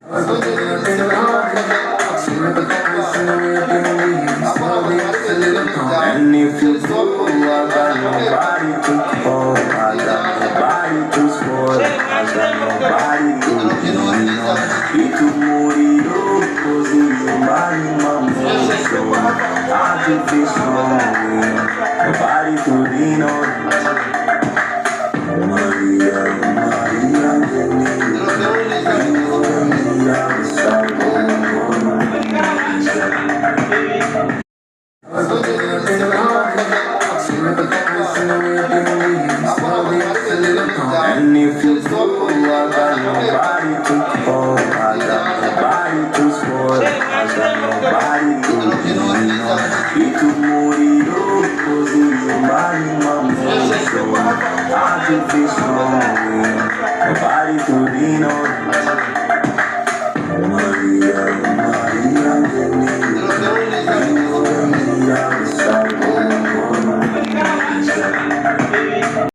And if you go, I got nobody to call, I got nobody to spoil, I got nobody to lean on. E tu moriu, così mari mamma, so I can feel strong, nobody to lean on. Maria, Maria, and if you go, I got nobody to call, I got nobody to spoil, I got nobody to lean on. E tu moriu, così mari mamma, so I can feel strong, nobody to lean on.